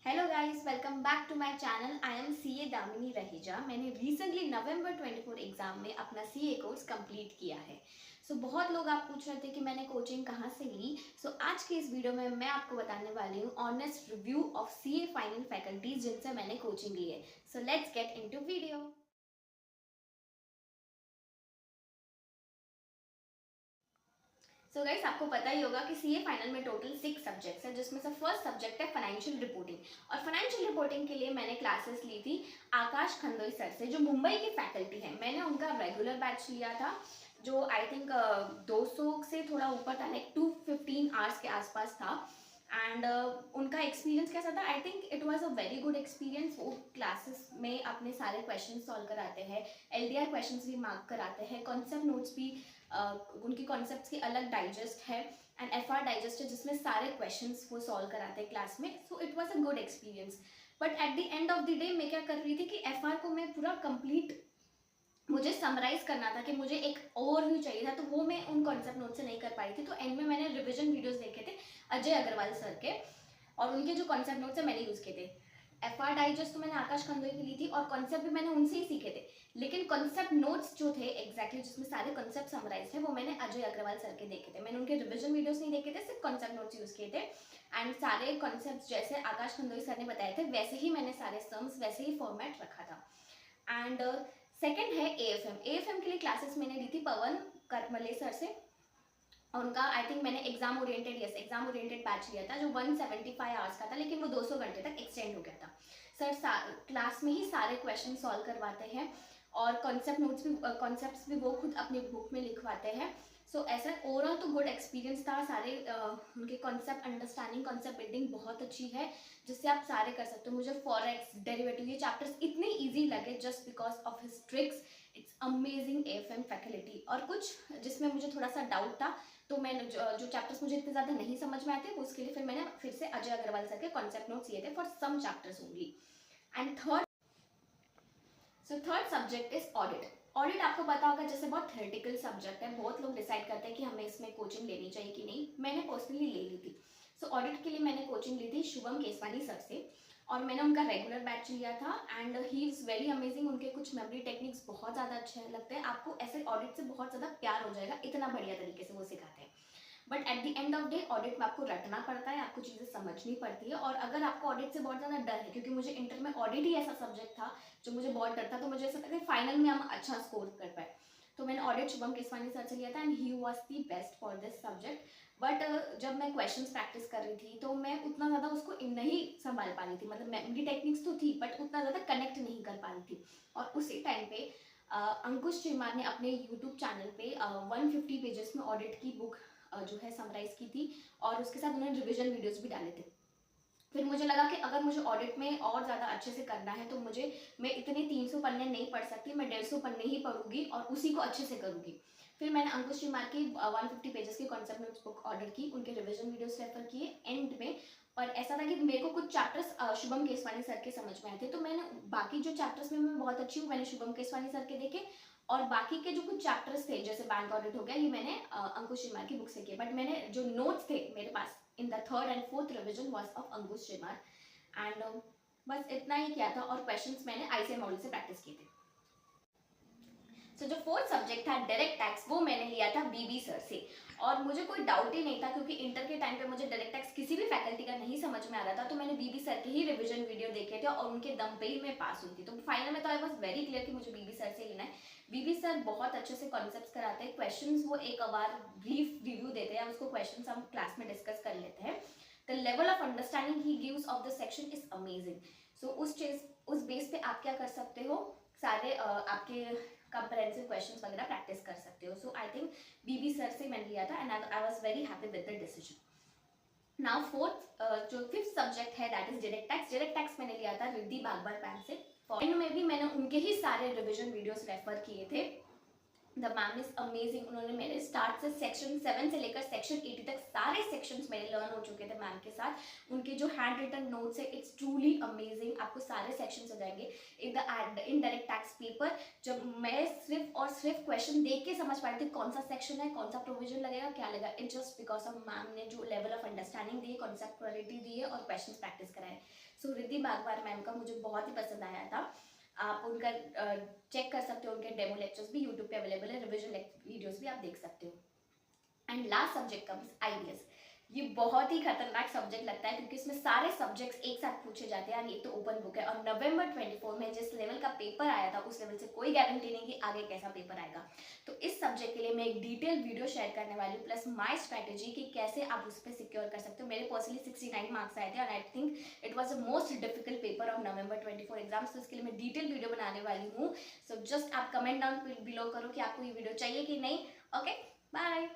Hello guys, welcome back to my channel. I am CA Damini Raheja. मैंने recently नवंबर 24 exam में अपना CA course complete किया है। बहुत लोग आप पूछ रहे थे कि मैंने कोचिंग कहाँ से ली। आज के इस वीडियो में मैं आपको बताने वाली हूँ honest review of CA final faculties जिनसे मैंने कोचिंग ली है। Let's get into video. Guys, आपको पता ही होगा कि सीए फाइनल में टोटल 6 सब्जेक्ट्स है, जिसमें से फर्स्ट सब्जेक्ट है फाइनेंशियल रिपोर्टिंग। और फाइनेंशियल रिपोर्टिंग के लिए मैंने क्लासेस ली थी आकाश खंदोई सर से, जो मुंबई की फैकल्टी है। मैंने उनका रेगुलर बैच लिया था, जो आई थिंक 200 से थोड़ा ऊपर था, लाइक 215 आवर्स के आसपास था। एंड उनका एक्सपीरियंस कैसा था? आई think it was a very good experience. वो क्लासेस में अपने सारे क्वेश्चन सॉल्व कराते हैं, एलडीआर क्वेश्चंस भी मार्क कराते हैं, कॉन्सेप्ट नोट्स भी उनकी कॉन्सेप्ट्स की अलग डाइजेस्ट है एंड एफआर डाइजेस्ट है, जिसमें सारे क्वेश्चंस वो सॉल्व कराते हैं क्लास में। It was a good experience. But at the end of the day मैं क्या कर रही थी कि एफआर को मैं पूरा कंप्लीट मुझे समराइज करना था, कि मुझे एक ओवरव्यू चाहिए था, तो वो मैं उन कॉन्सेप्ट नोट से नहीं कर पाई थी। तो एंड में मैंने रिविजन वीडियोस देखे थे अजय अग्रवाल सर के, और उनके जो कॉन्सेप्ट नोट्स है मैंने यूज़ किए थे। एफआर डाइजेस्ट तो मैंने आकाश खंदोई की ली थी, और कॉन्सेप्ट भी मैंने उनसे ही सीखे थे। लेकिन कॉन्सेप्ट नोट्स जो थे एग्जैक्टली जिसमें सारे कॉन्सेप्ट समराइज थे, वो मैंने अजय अग्रवाल सर के देखे थे। मैंने उनके रिविजन वीडियोस नहीं देखे थे, सिर्फ कॉन्सेप्ट नोट्स यूज़ किए थे। एंड सारे कॉन्सेप्ट जैसे आकाश खंदोई सर ने बताए थे, वैसे ही मैंने सारे सम्स वैसे ही फॉर्मेट रखा था। एंड सेकेंड है एएफएम। एएफएम के लिए क्लासेस मैंने ली थी पवन करमले सर से, और उनका आई थिंक मैंने एग्जाम ओरिएंटेड बैच लिया था, जो 175 आवर्स का था, लेकिन वो 200 घंटे तक एक्सटेंड हो गया था। सर क्लास में ही सारे क्वेश्चन सॉल्व करवाते हैं, और कॉन्सेप्ट्स भी वो खुद अपनी बुक में लिखवाते हैं। ऐसा ओवरऑल तो गुड एक्सपीरियंस था। सारे उनके कॉन्सेप्ट अंडरस्टैंडिंग, कॉन्सेप्ट बिल्डिंग बहुत अच्छी है, जिससे आप सारे कर सकते हो। मुझे फॉरेक्स, डेरिवेटिव, ये चैप्टर्स इतने ईजी लगे just because of his tricks. It's amazing AFM faculty. और कुछ जिसमें मुझे थोड़ा सा डाउट था, तो मैंने जो चैप्टर्स मुझे इतने ज़्यादा नहीं समझ में आते, उसके लिए मैंने फिर से अजय अग्रवाल सर के कॉन्सेप्ट नोट्स लिए थे for some chapters only. And third subject is audit. Audit आपको पता होगा, जैसे बहुत थ्योरेटिकल सब्जेक्ट है, बहुत लोग डिसाइड करते हैं कि हमें इसमें कोचिंग लेनी चाहिए कि नहीं। मैंने पर्सनली ले ली थी। ऑडिट के लिए मैंने कोचिंग ली थी शुभम केसवानी सर से, और मैंने उनका रेगुलर बैच लिया था। And he is very amazing. उनके कुछ मेमोरी टेक्निक्स बहुत ज़्यादा अच्छे लगते हैं। आपको ऐसे ऑडिट से बहुत ज़्यादा प्यार हो जाएगा, इतना बढ़िया तरीके से वो सिखाते हैं। But at the end of day audit में आपको रटना पड़ता है, आपको चीज़ें समझनी पड़ती है। और अगर आपको ऑडिट से बहुत ज़्यादा डर है, क्योंकि मुझे इंटर में ऑडिट ही ऐसा सब्जेक्ट था जो मुझे बहुत डर था, तो मुझे ऐसा था कि फाइनल में हम अच्छा स्कोर कर पाए। तो मैंने ऑडिट शुभम केसवानी सर से लिया था, and he was the best for this subject. But जब मैं क्वेश्चंस प्रैक्टिस कर रही थी, तो मैं उतना ज़्यादा उसको नहीं संभाल पा रही थी। मतलब मेमोरी टेक्निक्स तो थी, बट उतना ज़्यादा कनेक्ट नहीं कर पा रही थी। और उसी टाइम पे अंकुश चिमार ने अपने यूट्यूब चैनल पे 150 पेजेस में ऑडिट की बुक जो है समराइज की थी, और उसके साथ उन्होंने रिविजन वीडियोस भी डाले थे। फिर मुझे लगा कि अगर मुझे ऑडिट में और ज़्यादा अच्छे से करना है, तो मैं इतने 300 पन्ने नहीं पढ़ सकती, मैं 150 पन्ने ही पढ़ूंगी और उसी को अच्छे से करूंगी। फिर मैंने अंकुश चिमार की 150 पेजेस की कॉन्सेप्ट नोट्स बुक ऑर्डर की, उनके रिविजन वीडियोस रेफर किए एंड में। और ऐसा था कि मेरे को कुछ चैप्टर्स शुभम केसवानी सर के समझ में आए थे, तो मैंने बाकी जो चैप्टर्स में मैं बहुत अच्छी हूँ, मैंने शुभम केसवानी सर के देखे। और बाकी के जो कुछ चैप्टर्स थे, जैसे बैंक ऑडिट हो गया, ये मैंने अंकुश चिमार की बुक से किए। बट मैंने जो नोट्स थे मेरे पास in the third and fourth revision was of Ankush Chimar. And बस इतना ही किया था, और क्वेश्चंस मैंने आईसीएम मॉडल से प्रैक्टिस किए थे। जो फोर्थ सब्जेक्ट था डायरेक्ट टैक्स, वो मैंने लिया था बीबी सर से। और मुझे कोई डाउट ही नहीं था, क्योंकि इंटर के टाइम पे मुझे डायरेक्ट टैक्स किसी भी फैकल्टी का नहीं समझ में आ रहा था, तो मैंने बीबी सर के ही रिविजन वीडियो देखे थे, और उनके दम पे ही मैं पास हुई थी। तो फाइनल में तो आई वॉज वेरी क्लियर कि मुझे बीबी सर से लेना है। बीबी सर बहुत अच्छे से कॉन्सेप्ट कराते हैं, क्वेश्चन वो एक बार ब्रीफ रिव्यू देते हैं, उसको क्वेश्चन हम क्लास में डिस्कस कर लेते हैं। The level of understanding he gives off the section is amazing. उस बेस पे आप क्या कर सकते हो, सारे आपके कंप्रेहेंसिव क्वेश्चंस वगैरह प्रैक्टिस कर सकते हो। आई थिंक बीबी सर से मैंने लिया था, and I was very happy with the decision. Now fourth जो फिफ्थ सब्जेक्ट है, that is direct tax. Direct tax मैंने लिया था रिद्धि बागबर मैम से। फॉरेन में भी मैंने उनके ही सारे रिविजन वीडियोस रेफर किए थे। The ma'am is amazing. उन्होंने मेरे स्टार्ट से सेक्शन 7 से लेकर सेक्शन 80 तक सारे सेक्शंस मेरे लर्न हो चुके थे मैम के साथ। उनके जो हैंड रिटन नोट्स है, इट्स ट्रूली अमेजिंग। आपको सारे सेक्शंस हो जाएंगे in the indirect tax paper. जब मैं सिर्फ और सिर्फ क्वेश्चन देख के समझ पाई थी कौन सा सेक्शन है, कौन सा प्रोविजन लगेगा, क्या लगेगा, it just because of ma'am ने जो लेवल ऑफ अंडरस्टैंडिंग दी, कॉन्सेप्ट क्लैरिटी दी है, और क्वेश्चन प्रैक्टिस कराए। सो रिद्धि बागवार मैम का मुझे बहुत ही पसंद आया था। आप उनका चेक कर सकते हो, उनके डेमो लेक्चर्स भी यूट्यूब पे अवेलेबल है, रिविजन वीडियोस भी आप देख सकते हो। And last subject comes IBS। ये बहुत ही खतरनाक सब्जेक्ट लगता है क्योंकि इसमें सारे सब्जेक्ट्स एक साथ पूछे जाते हैं, ये तो ओपन बुक है। और नवंबर 24 में जिस लेवल का पेपर आया था उस लेवल से कोई गारंटी नहीं कि आगे कैसा पेपर आएगा। तो इस सब्जेक्ट के लिए मैं एक डिटेल वीडियो शेयर करने वाली हूँ, प्लस माई स्ट्रैटेजी कि कैसे आप उस पर सिक्योर कर सकते हो। मेरे पर्सनली 69 मार्क्स आए थे और I think it was the most difficult paper of November 24 exams. तो इसके लिए मैं डिटेल वीडियो बनाने वाली हूँ। सो जस्ट आप कमेंट डाउन बिलो करो कि आपको ये वीडियो चाहिए कि नहीं। Okay, bye.